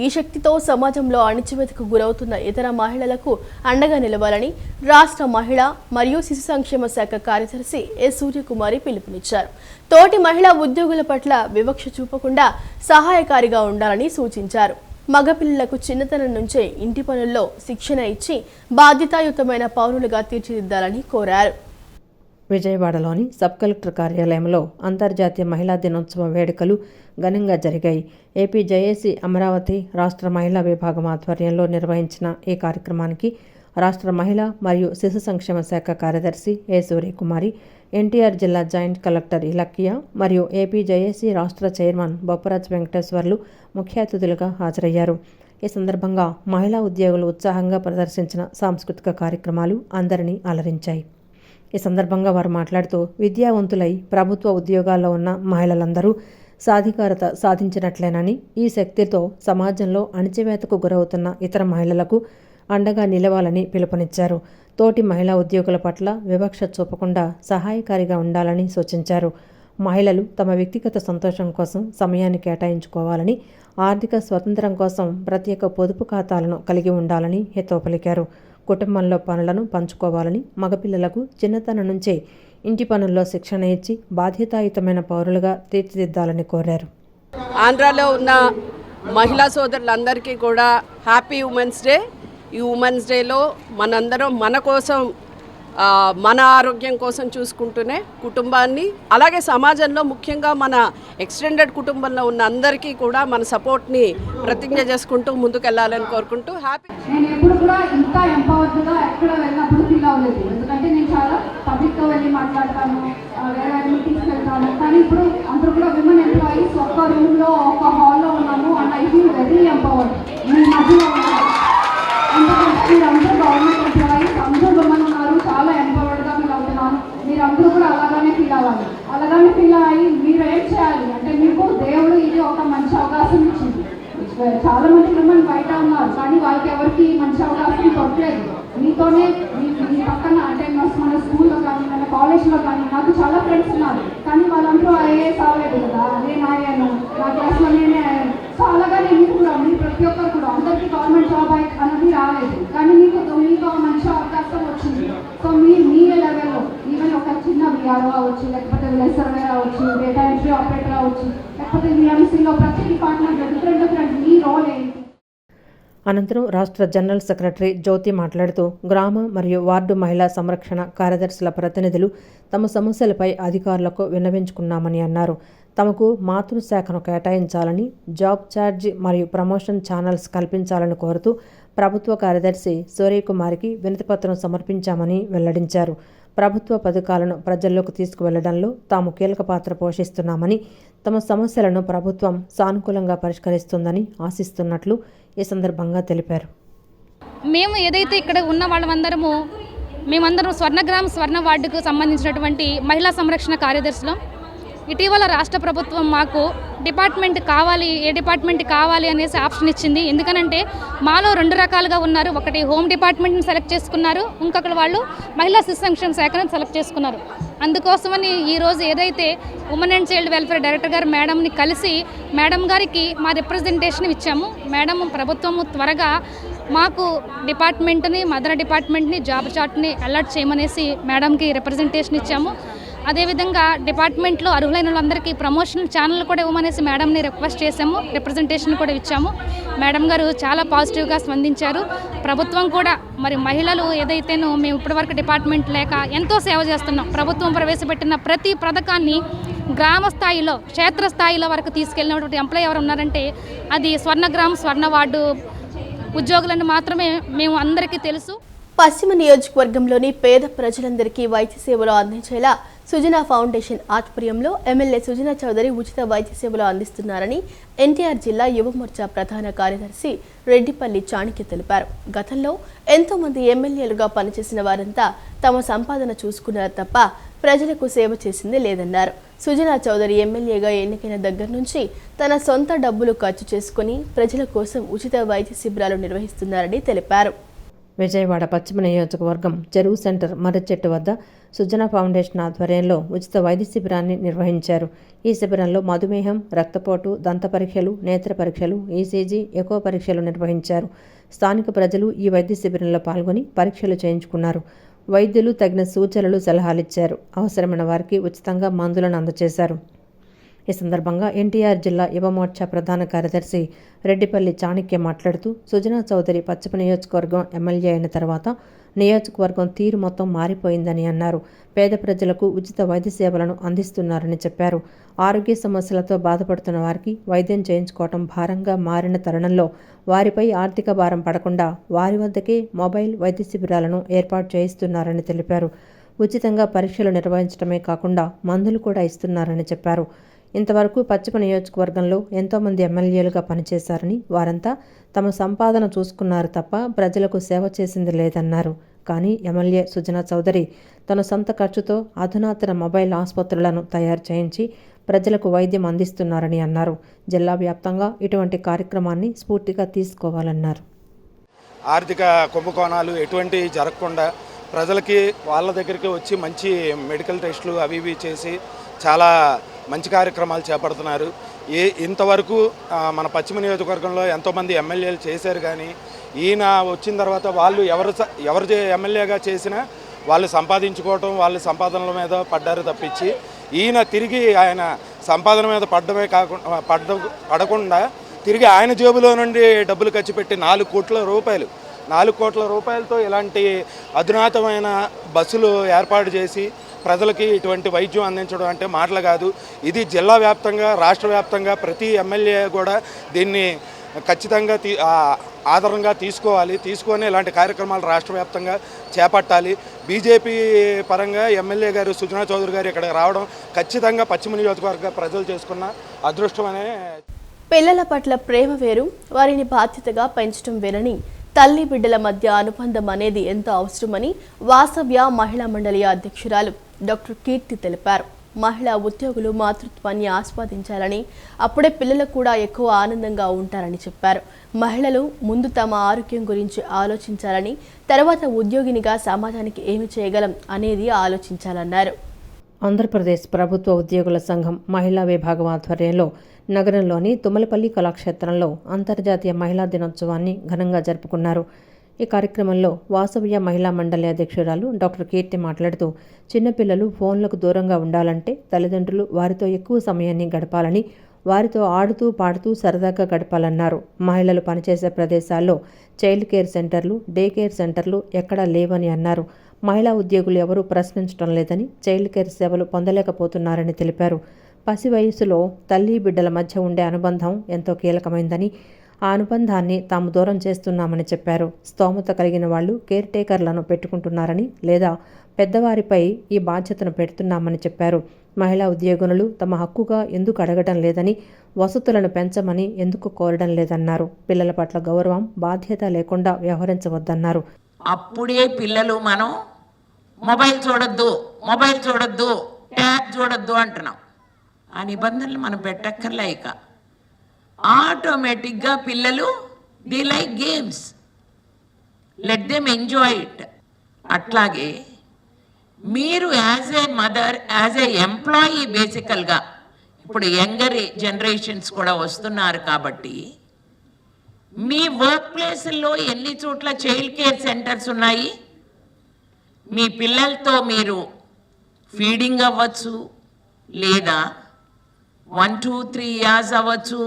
ఈ శక్తితో సమాజంలో అణిచివేతకు గురవుతున్న ఇతర మహిళలకు అండగా నిలవాలని రాష్ట్ర మహిళా మరియు శిశు సంక్షేమ శాఖ కార్యదర్శి ఎస్ సూర్యకుమారి పిలుపునిచ్చారు. తోటి మహిళా ఉద్యోగుల పట్ల వివక్ష చూపకుండా సహాయకారిగా ఉండాలని సూచించారు. మగపిల్లలకు చిన్నతనం నుంచే ఇంటి పనుల్లో శిక్షణ ఇచ్చి బాధ్యతాయుతమైన పౌరులుగా తీర్చిదిద్దాలని కోరారు. విజయవాడలోని సబ్ కలెక్టర్ కార్యాలయంలో అంతర్జాతీయ మహిళా దినోత్సవ వేడుకలు ఘనంగా జరిగాయి. ఏపీ జేఏసీ అమరావతి రాష్ట్ర మహిళా విభాగం ఆధ్వర్యంలో నిర్వహించిన ఈ కార్యక్రమానికి రాష్ట్ర మహిళా మరియు శిశు సంక్షేమ శాఖ కార్యదర్శి ఏ సూర్యకుమారి, ఎన్టీఆర్ జిల్లా జాయింట్ కలెక్టర్ ఇలక్కియా మరియు ఏపీ జేఏసీ రాష్ట్ర చైర్మన్ బొప్పరాజ్ వెంకటేశ్వర్లు ముఖ్య అతిథులుగా హాజరయ్యారు. ఈ సందర్భంగా మహిళా ఉద్యోగులు ఉత్సాహంగా ప్రదర్శించిన సాంస్కృతిక కార్యక్రమాలు అందరినీ అలరించాయి. ఈ సందర్భంగా వారు మాట్లాడుతూ విద్యావంతులై ప్రభుత్వ ఉద్యోగాల్లో ఉన్న మహిళలందరూ సాధికారత సాధించినట్లేనని, ఈ శక్తితో సమాజంలో అణిచివేతకు గురవుతున్న ఇతర మహిళలకు అండగా నిలవాలని పిలుపునిచ్చారు. తోటి మహిళా ఉద్యోగుల పట్ల వివక్ష చూపకుండా సహాయకారిగా ఉండాలని సూచించారు. మహిళలు తమ వ్యక్తిగత సంతోషం కోసం సమయాన్ని కేటాయించుకోవాలని, ఆర్థిక స్వతంత్రం కోసం ప్రత్యేక పొదుపు ఖాతాలను కలిగి ఉండాలని హితవు పలికారు. కుటుంబంలో పనులను పంచుకోవాలని, మగపిల్లలకు చిన్నతనం నుంచే ఇంటి పనుల్లో శిక్షణ ఇచ్చి బాధ్యతాయుతమైన పౌరులుగా తీర్చిదిద్దాలని కోరారు. ఆంధ్రాలో ఉన్న మహిళా సోదరులందరికీ కూడా హ్యాపీ ఉమెన్స్ డే. ఈ ఉమెన్స్ డేలో మనందరం మన కోసం, మన ఆరోగ్యం కోసం చూసుకుంటూనే కుటుంబాన్ని, అలాగే సమాజంలో ముఖ్యంగా మన ఎక్స్టెండెడ్ కుటుంబంలో ఉన్న అందరికీ కూడా మన సపోర్ట్ని ప్రతిజ్ఞ చేసుకుంటూ ముందుకెళ్ళాలని కోరుకుంటూ హ్యాపీ. నేను ఎప్పుడు కూడా ఇంత ఎంపవర్డ్గా ఎక్కడ వెళ్ళినప్పుడు ఫీల్ అవ్వలేదు. ఎందుకంటే నేను చాలా పబ్లిక్తో వెళ్ళి మాట్లాడతాను, వేరే మీటింగ్స్కి వెళ్తాను. కానీ ఇప్పుడు అందరూ కూడా విమెన్ ఎంప్లాయీస్ ఒక్క రూమ్లో ఒక హాల్లో ఉన్నాము and I feel very empowered. మీ మధ్యలో ఎందుకంటే మీరందరూ గవర్నమెంట్ ఎంప్లాయీస్, అందరూ విమెన్ ఉన్నారు, చాలా ఎంపవర్డ్గా ఫీల్ అవుతున్నాను. మీరందరూ కూడా అలాగానే ఫీల్ అవ్వాలి. అలాగానే ఫీల్ అయ్యి మీరు ఏం చేయాలి అంటే, మీకు దేవుడు ఇది ఒక మంచి అవకాశం ఇచ్చింది. చాలా మంది విమెన్ బయట ఉన్నారు కానీ వాళ్ళకి ఎవరికి మంచి అవకాశం దొరకలేదు. మీతోనే మీ పక్కన అంటే మన స్కూల్లో కానీ మన కాలేజ్లో కానీ నాకు చాలా ఫ్రెండ్స్ ఉన్నారు కానీ వాళ్ళందరూ ఐఏఎస్ అవ్వలేదు కదా, నేను అయ్యాను, నా క్లాస్లో నేనే అయ్యాను. సో అలాగానే మీరు కూడా, మీరు ప్రతి ఒక్కరు కూడా, అందరికీ గవర్నమెంట్ జాబ్ అనేది రాలేదు కానీ మీకు మంచి అవకాశం వచ్చింది. సో మీ లెవెల్లో ఈవెన్ ఒక చిన్న విఆర్ఓ అవ్వచ్చు, లేకపోతే విలేజ్ సర్వేర్ అవ్వచ్చు, డేటా ఎంట్రీ ఆపరేటర్ అవ్వచ్చు, లేకపోతే విఎంసీలో ప్రతి డిపార్ట్మెంట్ డిఫరెంట్ మీ రోల్ ఏంటి. అనంతరం రాష్ట్ర జనరల్ సెక్రటరీ జ్యోతి మాట్లాడుతూ గ్రామ మరియు వార్డు మహిళా సంరక్షణ కార్యదర్శుల ప్రతినిధులు తమ సమస్యలపై అధికారులకు విన్నవించుకున్నామని అన్నారు. తమకు మాతృశాఖను కేటాయించాలని, జాబ్ ఛార్జ్ మరియు ప్రమోషన్ ఛానల్స్ కల్పించాలని కోరుతూ ప్రభుత్వ కార్యదర్శి సూర్యకుమారికి వినతిపత్రం సమర్పించామని వెల్లడించారు. ప్రభుత్వ పథకాలను ప్రజల్లోకి తీసుకువెళ్లడంలో తాము కీలక పాత్ర పోషిస్తున్నామని, తమ సమస్యలను ప్రభుత్వం సానుకూలంగా పరిష్కరిస్తుందని ఆశిస్తున్నట్లు ఈ సందర్భంగా తెలిపారు. మేము ఏదైతే ఇక్కడ ఉన్న మేమందరం స్వర్ణగ్రామ్ స్వర్ణ వార్డుకు సంబంధించినటువంటి మహిళా సంరక్షణ కార్యదర్శులు. ఇటీవల రాష్ట్ర ప్రభుత్వం మాకు డిపార్ట్మెంట్ కావాలి, ఏ డిపార్ట్మెంట్ కావాలి అనేసి ఆప్షన్ ఇచ్చింది. ఎందుకనంటే మాలో 2 రకాలుగా ఉన్నారు. ఒకటి హోమ్ డిపార్ట్మెంట్ని సెలెక్ట్ చేసుకున్నారు, ఇంకొకరు వాళ్ళు మహిళా శిశు సంక్షేమ శాఖను సెలెక్ట్ చేసుకున్నారు. అందుకోసమని ఈరోజు ఏదైతే women and child welfare director గారు మేడంని కలిసి మేడం గారికి మా రిప్రజెంటేషన్ ఇచ్చాము. మేడం ప్రభుత్వము త్వరగా మాకు డిపార్ట్మెంట్ని, మదర్ డిపార్ట్మెంట్ని, జాబ్ చార్ట్ని అలర్ట్ చేయమనేసి మేడంకి రిప్రజెంటేషన్ ఇచ్చాము. అదేవిధంగా డిపార్ట్మెంట్లో అర్హులైన వాళ్ళందరికీ ప్రమోషన్ ఛానల్ కూడా ఇవ్వమనేసి మేడంని రిక్వెస్ట్ చేశాము, రిప్రజెంటేషన్ కూడా ఇచ్చాము. మేడం గారు చాలా పాజిటివ్గా స్పందించారు. ప్రభుత్వం కూడా మరి మహిళలు ఏదైతేనో మేము ఇప్పటివరకు డిపార్ట్మెంట్ లేక ఎంతో సేవ చేస్తున్నాం. ప్రభుత్వం ప్రవేశపెట్టిన ప్రతి పథకాన్ని గ్రామ స్థాయిలో, క్షేత్రస్థాయిలో వరకు తీసుకెళ్ళినటువంటి ఎంప్లాయీ ఎవరు ఉన్నారంటే అది స్వర్ణగ్రామ్ స్వర్ణ వార్డు ఉద్యోగులను మాత్రమే మేము అందరికీ తెలుసు. పశ్చిమ నియోజకవర్గంలోని పేద ప్రజలందరికీ వైద్య సేవలు అందించేలా సుజనా ఫౌండేషన్ ఆధ్వర్యంలో ఎమ్మెల్యే సుజనా చౌదరి ఉచిత వైద్య సేవలు అందిస్తున్నారని ఎన్టీఆర్ జిల్లా యువమోర్చా ప్రధాన కార్యదర్శి రెడ్డిపల్లి చాణక్య తెలిపారు. గతంలో ఎంతో మంది ఎమ్మెల్యేలుగా పనిచేసిన వారంతా తమ సంపాదన చూసుకున్నారు తప్ప ప్రజలకు సేవ చేసింది లేదన్నారు. సుజనా చౌదరి ఎమ్మెల్యేగా ఎన్నికైన దగ్గర నుంచి తన సొంత డబ్బులు ఖర్చు చేసుకుని ప్రజల కోసం ఉచిత వైద్య శిబిరాలు నిర్వహిస్తున్నారని తెలిపారు. విజయవాడ పశ్చిమ నియోజకవర్గం చెరువు సెంటర్ మర్రిచెట్టు వద్ద సుజనా ఫౌండేషన్ ఆధ్వర్యంలో ఉచిత వైద్య శిబిరాన్ని నిర్వహించారు. ఈ శిబిరంలో మధుమేహం, రక్తపోటు, దంత పరీక్షలు, నేత్ర పరీక్షలు, ఈసీజీ, ఎకో పరీక్షలు నిర్వహించారు. స్థానిక ప్రజలు ఈ వైద్య శిబిరంలో పాల్గొని పరీక్షలు చేయించుకున్నారు. వైద్యులు తగిన సూచనలు, సలహాలిచ్చారు. అవసరమైన వారికి ఉచితంగా మందులను అందజేశారు. ఈ సందర్భంగా ఎన్టీఆర్ జిల్లా యువమోర్చా ప్రధాన కార్యదర్శి రెడ్డిపల్లి చాణక్య మాట్లాడుతూ సుజనా చౌదరి పశ్చిమ నియోజకవర్గం ఎమ్మెల్యే అయిన తర్వాత నియోజకవర్గం తీరు మొత్తం మారిపోయిందని అన్నారు. పేద ప్రజలకు ఉచిత వైద్య సేవలను అందిస్తున్నారని చెప్పారు. ఆరోగ్య సమస్యలతో బాధపడుతున్న వారికి వైద్యం చేయించుకోవటం భారంగా మారిన తరుణంలో వారిపై ఆర్థిక భారం పడకుండా వారి వద్దకే మొబైల్ వైద్య శిబిరాలను ఏర్పాటు చేయిస్తున్నారని తెలిపారు. ఉచితంగా పరీక్షలు నిర్వహించడమే కాకుండా మందులు కూడా ఇస్తున్నారని చెప్పారు. ఇంతవరకు పశ్చిమ నియోజకవర్గంలో ఎంతోమంది ఎమ్మెల్యేలుగా పనిచేశారని, వారంతా తమ సంపాదన చూసుకున్నారు తప్ప ప్రజలకు సేవ చేసింది లేదన్నారు. కానీ ఎమ్మెల్యే సుజనా చౌదరి తన సొంత ఖర్చుతో అధునాతన మొబైల్ ఆసుపత్రులను తయారు చేయించి ప్రజలకు వైద్యం అందిస్తున్నారని అన్నారు. జిల్లా వ్యాప్తంగా ఇటువంటి కార్యక్రమాన్ని స్ఫూర్తిగా తీసుకోవాలన్నారు. ఆర్థిక కుంభకోణాలు ఎటువంటి జరగకుండా ప్రజలకి వాళ్ళ దగ్గరికి వచ్చి మంచి మెడికల్ టెస్టులు అవి ఇవి చేసి చాలా మంచి కార్యక్రమాలు చేపడుతున్నారు. ఇంతవరకు మన పశ్చిమ నియోజకవర్గంలో ఎంతోమంది ఎమ్మెల్యేలు చేశారు. కానీ ఈయన వచ్చిన తర్వాత వాళ్ళు ఎవరు ఎమ్మెల్యేగా చేసినా వాళ్ళు సంపాదించుకోవటం, వాళ్ళ సంపాదనల మీద పడ్డారు తప్పించి ఈయన తిరిగి ఆయన సంపాదన మీద పడకుండా తిరిగి ఆయన జేబులో నుండి డబ్బులు ఖర్చు పెట్టి 4 కోట్ల రూపాయలతో ఇలాంటి అధునాతమైన బస్సులు ఏర్పాటు చేసి ప్రజలకి ఇటువంటి వైద్యం అందించడం అంటే మాటలు కాదు. ఇది జిల్లా వ్యాప్తంగా, రాష్ట్ర వ్యాప్తంగా ప్రతి ఎమ్మెల్యే కూడా దీన్ని ఖచ్చితంగా ఆధారంగా తీసుకొని ఇలాంటి కార్యక్రమాలు రాష్ట్ర వ్యాప్తంగా చేపట్టాలి. బీజేపీ పరంగా ఎమ్మెల్యే గారు సుజనా చౌదరి గారు ఇక్కడికి రావడం ఖచ్చితంగా పశ్చిమ నియోజకవర్గ ప్రజలు చేసుకున్న అదృష్టమనే. పిల్లల పట్ల ప్రేమ వేరు, వారిని బాధ్యతగా పెంచడం వేరని, తల్లి బిడ్డల మధ్య అనుబంధం అనేది ఎంతో అవసరమని వాసవ్య మహిళా మండలి అధ్యక్షురాలు డాక్టర్ కీర్తి తెలిపారు. మహిళా ఉద్యోగులు మాతృత్వాన్ని ఆస్వాదించాలని, అప్పుడే పిల్లలు కూడా ఎక్కువ ఆనందంగా ఉంటారని చెప్పారు. మహిళలు ముందు తమ ఆరోగ్యం గురించి ఆలోచించాలని, తర్వాత ఉద్యోగినిగా సమాజానికి ఏమి చేయగలం అనేది ఆలోచించాలన్నారు. ఆంధ్రప్రదేశ్ ప్రభుత్వ ఉద్యోగుల సంఘం మహిళా విభాగం ఆధ్వర్యంలో నగరంలోని తుమ్మలపల్లి కళాక్షేత్రంలో అంతర్జాతీయ మహిళా దినోత్సవాన్ని ఘనంగా జరుపుకున్నారు. ఈ కార్యక్రమంలో వాసవ్య మహిళా మండలి అధ్యక్షురాలు డాక్టర్ కీర్తి మాట్లాడుతూ చిన్నపిల్లలు ఫోన్లకు దూరంగా ఉండాలంటే తల్లిదండ్రులు వారితో ఎక్కువ సమయాన్ని గడపాలని, వారితో ఆడుతూ పాడుతూ సరదాగా గడపాలన్నారు. మహిళలు పనిచేసే ప్రదేశాల్లో చైల్డ్ కేర్ సెంటర్లు, డే కేర్ సెంటర్లు ఎక్కడా లేవని అన్నారు. మహిళా ఉద్యోగులు ఎవరూ ప్రశ్నించడం లేదని, చైల్డ్ కేర్ సేవలు పొందలేకపోతున్నారని తెలిపారు. పసి వయసులో తల్లి బిడ్డల మధ్య ఉండే అనుబంధం ఎంతో కీలకమైందని, ఆ అనుబంధాన్ని తాము దూరం చేస్తున్నామని చెప్పారు. స్తోమత కలిగిన వాళ్ళు కేర్ టేకర్లను పెట్టుకుంటున్నారని, లేదా పెద్దవారిపై ఈ బాధ్యతను పెడుతున్నామని చెప్పారు. మహిళా ఉద్యోగులు తమ హక్కుగా ఎందుకు అడగడం లేదని, వసతులను పెంచమని ఎందుకు కోరడం లేదన్నారు. పిల్లల పట్ల గౌరవం, బాధ్యత లేకుండా వ్యవహరించవద్దన్నారు. అప్పుడే పిల్లలు మనం మొబైల్ చూడొద్దు, ట్యాబ్ చూడొద్దు అంటున్నాం. ఆ నిబంధనలు మనం పెట్టక్కర్లేక ఆటోమేటిక్గా పిల్లలు they like games, let them enjoy it. అట్లాగే మీరు as a mother, as a employee, బేసికల్గా ఇప్పుడు యంగర్ జనరేషన్స్ కూడా వస్తున్నారు కాబట్టి మీ వర్క్ ప్లేసుల్లో ఎన్ని చోట్ల చైల్డ్ కేర్ సెంటర్స్ ఉన్నాయి. మీ పిల్లలతో మీరు ఫీడింగ్ అవ్వచ్చు, లేదా 1, 2, 3 years అవ్వచ్చు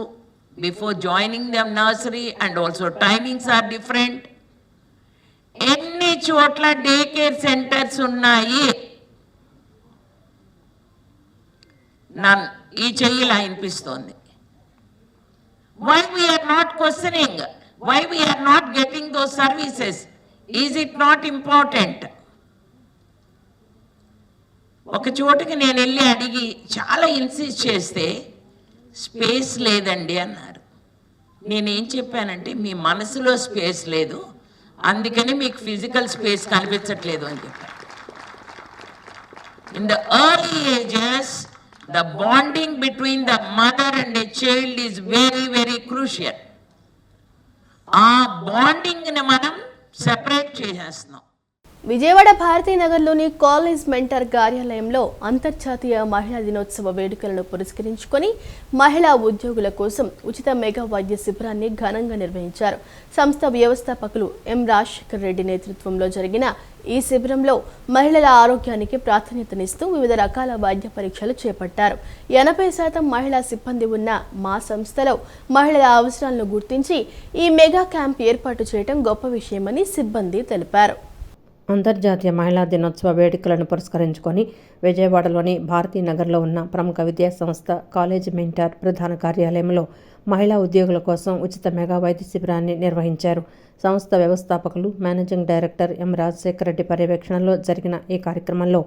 before joining them nursery, and also timings are different. ఎన్ని చోట్ల డే కేర్ సెంటర్స్ ఉన్నాయి. ఈ చెయ్యిలా అనిపిస్తోంది. Why we are not questioning? Why we are not getting those services? Is it not important? ఒక చోటుకి నేను వెళ్ళి అడిగి చాలా ఇన్సిస్ట్ చేస్తే స్పేస్ లేదండి అన్నారు. నేనేం చెప్పానంటే మీ మనసులో స్పేస్ లేదు, అందుకని మీకు ఫిజికల్ స్పేస్ కనిపించట్లేదు అని చెప్పాను. In the early ages the bonding between the mother and a child is very, very crucial. ఆ బాండింగ్ని మనం సెపరేట్ చేసేస్తున్నాం. విజయవాడ భారతీనగర్లోని కాలేజ్ మెంటర్ కార్యాలయంలో అంతర్జాతీయ మహిళా దినోత్సవ వేడుకలను పురస్కరించుకొని మహిళా ఉద్యోగుల కోసం ఉచిత మెగా వైద్య శిబిరాన్ని ఘనంగా నిర్వహించారు. సంస్థ వ్యవస్థాపకులు ఎం రాజశేఖర్ రెడ్డి నేతృత్వంలో జరిగిన ఈ శిబిరంలో మహిళల ఆరోగ్యానికి ప్రాధాన్యతనిస్తూ వివిధ రకాల వైద్య పరీక్షలు చేపట్టారు. 80% మహిళా సిబ్బంది ఉన్న మా సంస్థలో మహిళల అవసరాలను గుర్తించి ఈ మెగా క్యాంప్ ఏర్పాటు చేయడం గొప్ప విషయమని సిబ్బంది తెలిపారు. అంతర్జాతీయ మహిళా దినోత్సవ వేడుకలను పురస్కరించుకొని విజయవాడలోని భారతీనగర్లో ఉన్న ప్రముఖ విద్యా సంస్థ కాలేజ్ మెంటర్ ప్రధాన కార్యాలయంలో మహిళా ఉద్యోగుల కోసం ఉచిత మెగా వైద్య శిబిరాన్ని నిర్వహించారు. సంస్థ వ్యవస్థాపకులు managing director M Rajasekhara Reddy పర్యవేక్షణలో జరిగిన ఈ కార్యక్రమంలో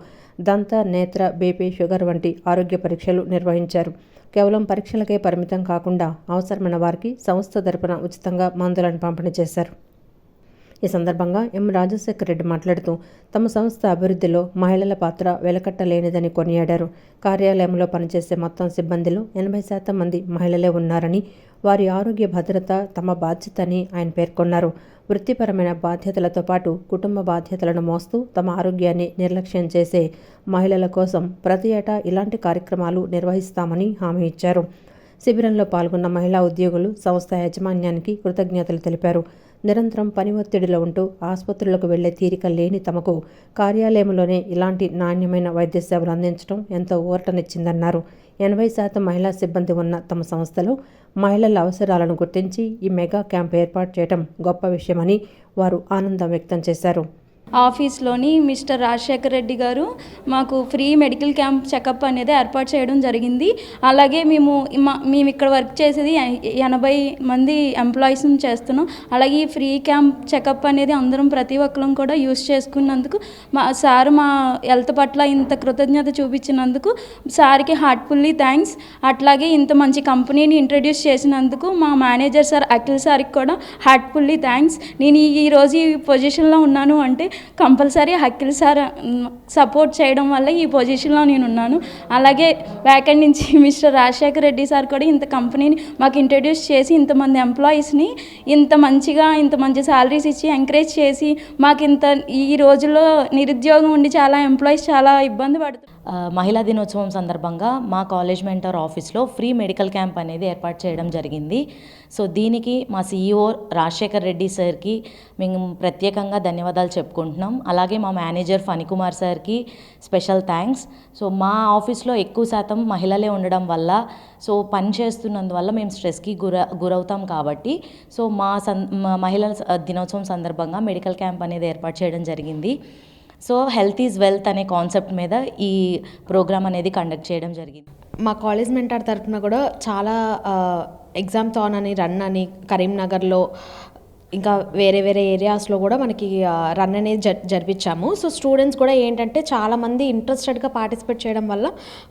దంత, నేత్ర, బీపీ, షుగర్ వంటి ఆరోగ్య పరీక్షలు నిర్వహించారు. కేవలం పరీక్షలకే పరిమితం కాకుండా అవసరమైన వారికి సంస్థ తరపున ఉచితంగా మందులను పంపిణీ చేశారు. ఈ సందర్భంగా ఎం రాజశేఖర రెడ్డి మాట్లాడుతూ తమ సంస్థ అభివృద్ధిలో మహిళల పాత్ర వెలకట్టలేనిదని కొనియాడారు. కార్యాలయంలో పనిచేసే మొత్తం సిబ్బందిలో 80% మంది మహిళలే ఉన్నారని, వారి ఆరోగ్య భద్రత తమ బాధ్యత అని ఆయన పేర్కొన్నారు. వృత్తిపరమైన బాధ్యతలతో పాటు కుటుంబ బాధ్యతలను మోస్తూ తమ ఆరోగ్యాన్ని నిర్లక్ష్యం చేసే మహిళల కోసం ప్రతి ఏటా ఇలాంటి కార్యక్రమాలు నిర్వహిస్తామని హామీ ఇచ్చారు. శిబిరంలో పాల్గొన్న మహిళా ఉద్యోగులు సంస్థ యాజమాన్యానికి కృతజ్ఞతలు తెలిపారు. నిరంతరం పని ఒత్తిడిలో ఉంటూ ఆసుపత్రులకు వెళ్లే తీరిక లేని తమకు కార్యాలయంలోనే ఇలాంటి నాణ్యమైన వైద్య సేవలు అందించడం ఎంతో ఊరటనిచ్చిందన్నారు. 80% మహిళా సిబ్బంది ఉన్న తమ సంస్థలో మహిళల అవసరాలను గుర్తించి ఈ మెగా క్యాంప్ ఏర్పాటు చేయడం గొప్ప విషయమని వారు ఆనందం వ్యక్తం చేశారు. ఆఫీస్లోని మిస్టర్ రాజశేఖర్ రెడ్డి గారు మాకు ఫ్రీ మెడికల్ క్యాంప్ చెకప్ అనేది ఏర్పాటు చేయడం జరిగింది. అలాగే మేము ఇక్కడ వర్క్ చేసేది 80 మంది ఎంప్లాయీస్ని చేస్తున్నాం. అలాగే ఈ ఫ్రీ క్యాంప్ చెకప్ అనేది అందరం ప్రతి ఒక్కరం కూడా యూస్ చేసుకున్నందుకు మా హెల్త్ పట్ల ఇంత కృతజ్ఞత చూపించినందుకు సార్కి హార్ట్ఫుల్లీ థ్యాంక్స్. అట్లాగే ఇంత మంచి కంపెనీని ఇంట్రడ్యూస్ చేసినందుకు మా మేనేజర్ సార్ అఖిల్ సార్కి కూడా హార్ట్ఫుల్లీ థ్యాంక్స్. నేను ఈరోజు ఈ పొజిషన్లో ఉన్నాను అంటే కంపల్సరీ అఖిల్ సార్ సపోర్ట్ చేయడం వల్ల ఈ పొజిషన్లో నేను ఉన్నాను. అలాగే బ్యాకెండ్ నుంచి మిస్టర్ రాజశేఖర్ రెడ్డి సార్ కూడా ఇంత కంపెనీని మాకు ఇంట్రడ్యూస్ చేసి ఇంతమంది ఎంప్లాయీస్ని ఇంత మంచి శాలరీస్ ఇచ్చి ఎంకరేజ్ చేసి మాకు ఈ రోజుల్లో నిరుద్యోగం ఉండి చాలా ఎంప్లాయీస్ చాలా ఇబ్బంది పడుతున్నారు. మహిళా దినోత్సవం సందర్భంగా మా కాలేజ్ మెంటర్ ఆఫీస్లో ఫ్రీ మెడికల్ క్యాంప్ అనేది ఏర్పాటు చేయడం జరిగింది. సో దీనికి మా CEO రాజశేఖర్ రెడ్డి సార్కి మేము ప్రత్యేకంగా ధన్యవాదాలు చెప్పుకుంటున్నాం. అలాగే మా మేనేజర్ ఫణికుమార్ సార్కి స్పెషల్ థ్యాంక్స్. సో మా ఆఫీస్లో ఎక్కువ శాతం మహిళలే ఉండడం వల్ల సో పని చేస్తున్నందువల్ల మేము స్ట్రెస్కి గురవుతాం కాబట్టి సో మా మహిళల దినోత్సవం సందర్భంగా మెడికల్ క్యాంప్ అనేది ఏర్పాటు చేయడం జరిగింది. సో హెల్త్ ఈజ్ వెల్త్ అనే కాన్సెప్ట్ మీద ఈ ప్రోగ్రామ్ అనేది కండక్ట్ చేయడం జరిగింది. మా కాలేజ్ మెంటర్ తరఫున కూడా చాలా ఎగ్జామ్ థాన్ అని రన్ అని కరీంనగర్లో ఇంకా వేరే ఏరియాస్లో కూడా మనకి రన్ అనేది జరిపించాము. సో స్టూడెంట్స్ కూడా ఏంటంటే చాలామంది ఇంట్రెస్టెడ్గా పార్టిసిపేట్ చేయడం వల్ల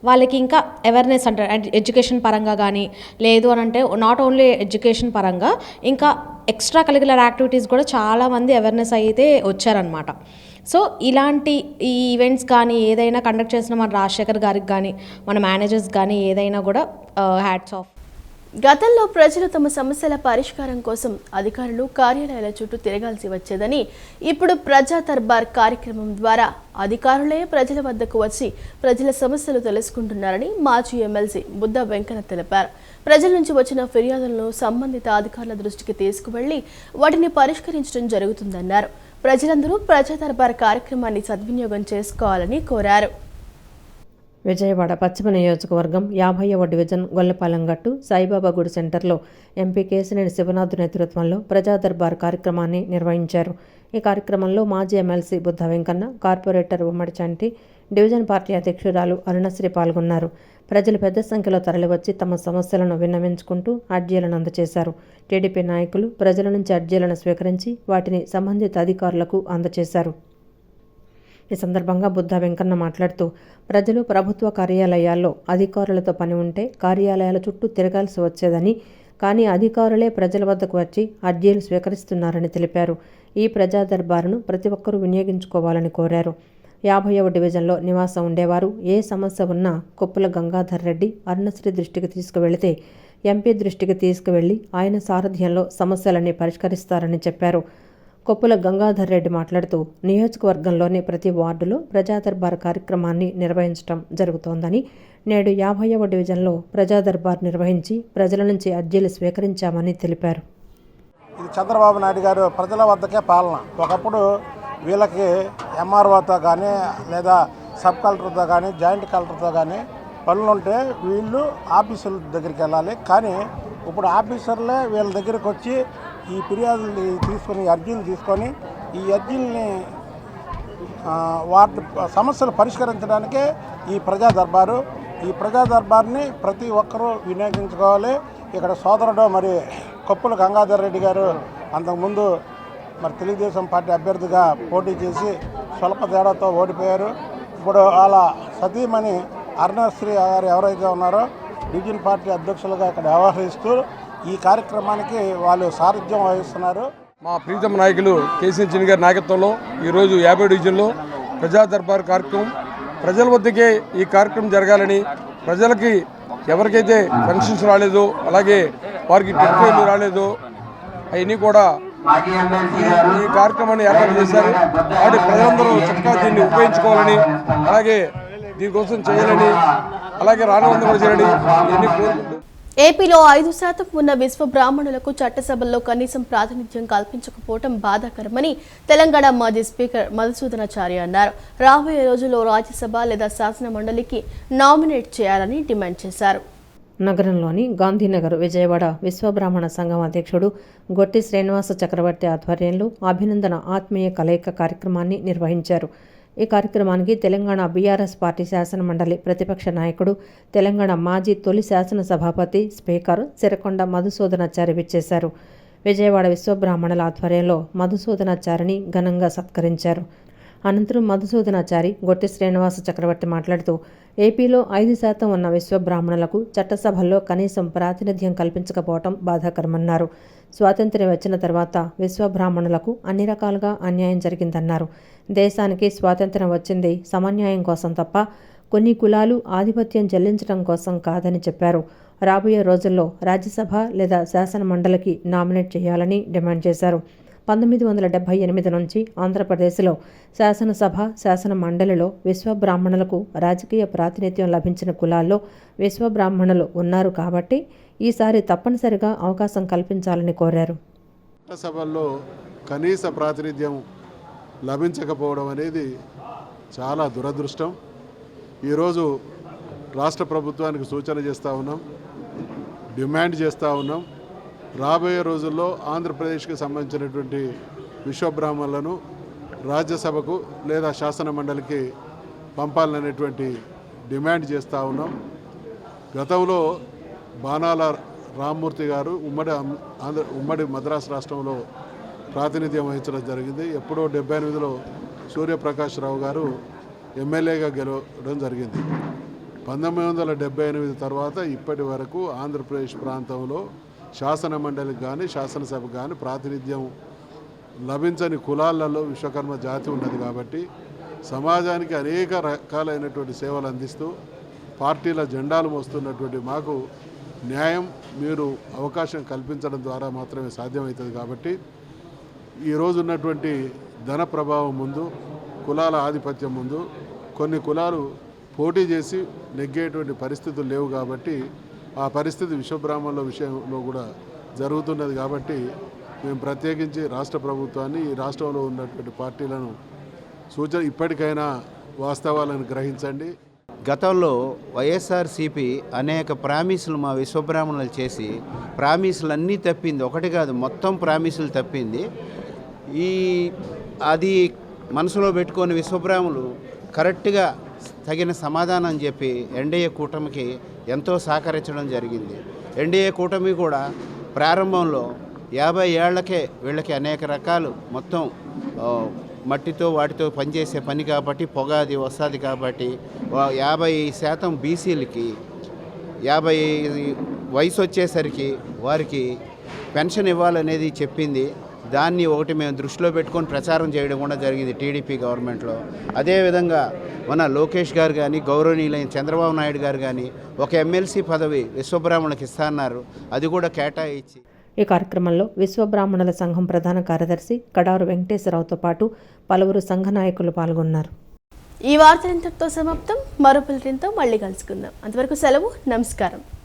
వాళ్ళకి ఇంకా అవేర్నెస్ అంటే ఎడ్యుకేషన్ పరంగా కానీ లేదు అని అంటే నాట్ ఓన్లీ ఎడ్యుకేషన్ పరంగా ఇంకా ఎక్స్ట్రా కరిక్యులర్ యాక్టివిటీస్ కూడా చాలామంది అవేర్నెస్ అయితే వచ్చారనమాట. సో ఇలాంటి ఈ ఈవెంట్స్ కానీ ఏదైనా కండక్ట్ చేసిన మన రాజశేఖర్ గారికి కానీ మన మేనేజర్స్ కానీ ఏదైనా కూడా హ్యాట్స్ ఆఫ్. గతంలో ప్రజలు తమ సమస్యల పరిష్కారం కోసం అధికారులు కార్యాలయాల చుట్టూ తిరగాల్సి వచ్చేదని ఇప్పుడు ప్రజా దర్బార్ కార్యక్రమం ద్వారా అధికారులే ప్రజల వద్దకు వచ్చి ప్రజల సమస్యలు తెలుసుకుంటున్నారని మాజీ ఎమ్మెల్సీ బుద్ధ వెంకన్న తెలిపారు. ప్రజల నుంచి వచ్చిన ఫిర్యాదులను సంబంధిత అధికారుల దృష్టికి తీసుకువెళ్లి వాటిని పరిష్కరించడం జరుగుతుందన్నారు. ప్రజలందరూ ప్రజా దర్బార్ కార్యక్రమాన్ని సద్వినియోగం చేసుకోవాలని కోరారు. విజయవాడ పశ్చిమ నియోజకవర్గం 50వ డివిజన్ గొల్లపాలెం గట్టు సాయిబాబా గుడి సెంటర్లో ఎంపీ కేశినేని శివనాథ్ నేతృత్వంలో ప్రజా దర్బార్ కార్యక్రమాన్ని నిర్వహించారు. ఈ కార్యక్రమంలో మాజీ ఎమ్మెల్సీ బుద్ధ వెంకన్న, కార్పొరేటర్ ఉమ్మడి చంటి, డివిజన్ పార్టీ అధ్యక్షురాలు అరుణశ్రీ పాల్గొన్నారు. ప్రజలు పెద్ద సంఖ్యలో తరలివచ్చి తమ సమస్యలను విన్నవించుకుంటూ అర్జీలను అందజేశారు. టీడీపీ నాయకులు ప్రజల నుంచి అర్జీలను స్వీకరించి వాటిని సంబంధిత అధికారులకు అందజేశారు. ఈ సందర్భంగా బుద్ధా వెంకన్న మాట్లాడుతూ ప్రజలు ప్రభుత్వ కార్యాలయాల్లో అధికారులతో పని ఉంటే కార్యాలయాల చుట్టూ తిరగాల్సి వచ్చేదని, కానీ అధికారులే ప్రజల వద్దకు వచ్చి అర్జీలు స్వీకరిస్తున్నారని తెలిపారు. ఈ ప్రజా దర్బారును ప్రతి ఒక్కరూ వినియోగించుకోవాలని కోరారు. 50వ డివిజన్లో నివాసం ఉండేవారు ఏ సమస్య ఉన్నా కొప్పుల గంగాధర్ రెడ్డి అరుణశ్రీ దృష్టికి తీసుకువెళితే ఎంపీ దృష్టికి తీసుకువెళ్లి ఆయన సారథ్యంలో సమస్యలన్నీ పరిష్కరిస్తారని చెప్పారు. కొప్పుల గంగాధర్ రెడ్డి మాట్లాడుతూ నియోజకవర్గంలోని ప్రతి వార్డులో ప్రజా దర్బార్ కార్యక్రమాన్ని నిర్వహించడం జరుగుతోందని, నేడు 50వ డివిజన్లో ప్రజా దర్బార్ నిర్వహించి ప్రజల నుంచి అర్జీలు స్వీకరించామని తెలిపారు. ఇది చంద్రబాబు నాయుడు గారు ప్రజల వద్దకే పాలన. ఒకప్పుడు వీళ్ళకి ఎంఆర్ఓతో కానీ లేదా సబ్ కలెక్టర్తో కానీ జాయింట్ కలెక్టర్తో కానీ పనులుంటే వీళ్ళు ఆఫీసుల దగ్గరికి వెళ్ళాలి. కానీ ఇప్పుడు ఆఫీసర్లే వీళ్ళ దగ్గరికి వచ్చి ఈ ఫిర్యాదులు తీసుకొని అర్జీలు తీసుకొని ఈ అర్జీలని వాటి సమస్యలు పరిష్కరించడానికే ఈ ప్రజా దర్బారు. ఈ ప్రజా దర్బార్ని ప్రతి ఒక్కరూ వినియోగించుకోవాలి. ఇక్కడ సోదరుడు మరి కొప్పుల గంగాధర్ రెడ్డి గారు అంతకుముందు మరి తెలుగుదేశం పార్టీ అభ్యర్థిగా పోటీ చేసి స్వల్ప తేడాతో ఓడిపోయారు. ఇప్పుడు వాళ్ళ సతీమణి అరుణశ్రీ గారు ఎవరైతే ఉన్నారో డివిజన్ పార్టీ అధ్యక్షులుగా ఇక్కడ వ్యవహరిస్తూ ఈ కార్యక్రమానికి వాళ్ళు సారథ్యం వహిస్తున్నారు. మా ప్రీతమ నాయకులు కేసీ చిన్ని గారి నాయకత్వంలో ఈరోజు 50 డివిజన్లో ప్రజా దర్బార్ కార్యక్రమం ప్రజల వద్దకే ఈ కార్యక్రమం జరగాలని, ప్రజలకి ఎవరికైతే పెన్షన్స్ రాలేదో అలాగే వారికి పెన్షన్లు రాలేదో అవన్నీ కూడా ఈ కార్యక్రమాన్ని ఏర్పాటు చేశారు. కాబట్టి ప్రజలందరూ చక్కగా దీన్ని ఉపయోగించుకోవాలని, అలాగే దీనికోసం చేయాలని, అలాగే రానువందం కూడా చేయాలని ఇవన్నీ కోరుకుంటూ ఏపీలో 5% ఉన్న విశ్వ బ్రాహ్మణులకు చట్టసభల్లో కనీసం ప్రాతినిధ్యం కల్పించకపోవడం బాధాకరమని తెలంగాణ మాజీ స్పీకర్ మధుసూదనాచారి అన్నారు. రాబోయే రోజుల్లో రాజ్యసభ లేదా శాసన మండలికి నామినేట్ చేయాలని డిమాండ్ చేశారు. నగరంలోని గాంధీనగర్ విజయవాడ విశ్వబ్రాహ్మణ సంఘం అధ్యక్షుడు గొట్టి శ్రీనివాస చక్రవర్తి ఆధ్వర్యంలో అభినందన ఆత్మీయ కలయిక కార్యక్రమాన్ని నిర్వహించారు. ఈ కార్యక్రమానికి తెలంగాణ బీఆర్ఎస్ పార్టీ శాసనమండలి ప్రతిపక్ష నాయకుడు, తెలంగాణ మాజీ తొలి శాసనసభాపతి, స్పీకర్ సిరకొండ మధుసూదనాచారి విచ్చేశారు. విజయవాడ విశ్వబ్రాహ్మణుల ఆధ్వర్యంలో మధుసూదనాచారిని ఘనంగా సత్కరించారు. అనంతరం మధుసూదనాచారి గొట్టి శ్రీనివాస చక్రవర్తి మాట్లాడుతూ ఏపీలో 5% ఉన్న విశ్వబ్రాహ్మణులకు చట్టసభల్లో కనీసం ప్రాతినిధ్యం కల్పించకపోవడం బాధాకరమన్నారు. స్వాతంత్ర్యం వచ్చిన తర్వాత విశ్వబ్రాహ్మణులకు అన్ని రకాలుగా అన్యాయం జరిగిందన్నారు. దేశానికి స్వాతంత్ర్యం వచ్చింది సమన్యాయం కోసం తప్ప కొన్ని కులాలు ఆధిపత్యం చెల్లించడం కోసం కాదని చెప్పారు. రాబోయే రోజుల్లో రాజ్యసభ లేదా శాసన మండలికి నామినేట్ చేయాలని డిమాండ్ చేశారు. 1978 నుంచి ఆంధ్రప్రదేశ్లో శాసనసభ, శాసన మండలిలో విశ్వబ్రాహ్మణులకు రాజకీయ ప్రాతినిధ్యం లభించిన కులాల్లో విశ్వబ్రాహ్మణులు ఉన్నారు కాబట్టి ఈసారి తప్పనిసరిగా అవకాశం కల్పించాలని కోరారు. సభల్లో కనీస ప్రాతినిధ్యం లభించకపోవడం అనేది చాలా దురదృష్టం. ఈరోజు రాష్ట్ర ప్రభుత్వానికి సూచన చేస్తూ ఉన్నాం, డిమాండ్ చేస్తూ ఉన్నాం. రాబోయే రోజుల్లో ఆంధ్రప్రదేశ్కి సంబంధించినటువంటి విశ్వబ్రాహ్మణులను రాజ్యసభకు లేదా శాసన మండలికి పంపాలనేటువంటి డిమాండ్ చేస్తూ ఉన్నాం. గతంలో బాణాల రామ్మూర్తి గారు ఉమ్మడి మద్రాసు రాష్ట్రంలో ప్రాతినిధ్యం వహించడం జరిగింది. ఎప్పుడో 78లో సూర్యప్రకాష్ రావు గారు ఎమ్మెల్యేగా గెలవడం జరిగింది. 1978 తర్వాత ఇప్పటి వరకు ఆంధ్రప్రదేశ్ ప్రాంతంలో శాసన మండలికి కానీ శాసనసభకు కానీ ప్రాతినిధ్యం లభించని కులాలలో విశ్వకర్మ జాతి ఉన్నది. కాబట్టి సమాజానికి అనేక రకాలైనటువంటి సేవలు అందిస్తూ పార్టీల జెండాలు మోస్తున్నటువంటి మాకు న్యాయం మీరు అవకాశం కల్పించడం ద్వారా మాత్రమే సాధ్యమవుతుంది. కాబట్టి ఈరోజు ఉన్నటువంటి ధన ప్రభావం ముందు, కులాల ఆధిపత్యం ముందు కొన్ని కులాలు పోటీ చేసి నెగ్గేటువంటి పరిస్థితులు లేవు. కాబట్టి ఆ పరిస్థితి విశ్వబ్రాహ్మణుల విషయంలో కూడా జరుగుతున్నది. కాబట్టి మేము ప్రత్యేకించి రాష్ట్ర ప్రభుత్వాన్ని, ఈ రాష్ట్రంలో ఉన్నటువంటి పార్టీలను సూచన ఇప్పటికైనా వాస్తవాలను గ్రహించండి. గతంలో వైఎస్ఆర్సీపీ అనేక ప్రామిసులు మా విశ్వబ్రాహ్మణులు చేసి ప్రామిసులు అన్నీ తప్పింది. ఒకటి కాదు, మొత్తం ప్రామిసులు తప్పింది. అది మనసులో పెట్టుకొని విశ్వబ్రాహ్మణులు కరెక్ట్గా తగిన సమాధానం చెప్పి ఎన్డీఏ కూటమికి ఎంతో సహకరించడం జరిగింది. ఎన్డీఏ కూటమి కూడా ప్రారంభంలో 50 ఏళ్లకే వీళ్ళకి అనేక రకాలు మొత్తం మట్టితో వాటితో పనిచేసే పని కాబట్టి పొగ అది వస్తుంది కాబట్టి 50% బీసీలకి 50 వయసు వచ్చేసరికి వారికి పెన్షన్ ఇవ్వాలనేది చెప్పింది. దాన్ని ఒకటి మేము దృష్టిలో పెట్టుకొని ప్రచారం చేయడం కూడా జరిగింది టీడీపీ గవర్నమెంట్లో. అదేవిధంగా మన లోకేష్ గారు కానీ గౌరవనీయులైన చంద్రబాబు నాయుడు గారు కానీ ఒక ఎమ్మెల్సీ పదవి విశ్వబ్రాహ్మణులకు ఇస్తాన్నారు, అది కూడా కేటాయించి. ఈ కార్యక్రమంలో విశ్వబ్రాహ్మణుల సంఘం ప్రధాన కార్యదర్శి కడారు వెంకటేశ్వరరావుతో పాటు పలువురు సంఘ నాయకులు పాల్గొన్నారు. ఈ వార్తలు ఇంతటితో సమాప్తం. మరో బులెటిన్తో మళ్ళీ కలుసుకుందాం. అంతవరకు సెలవు. నమస్కారం.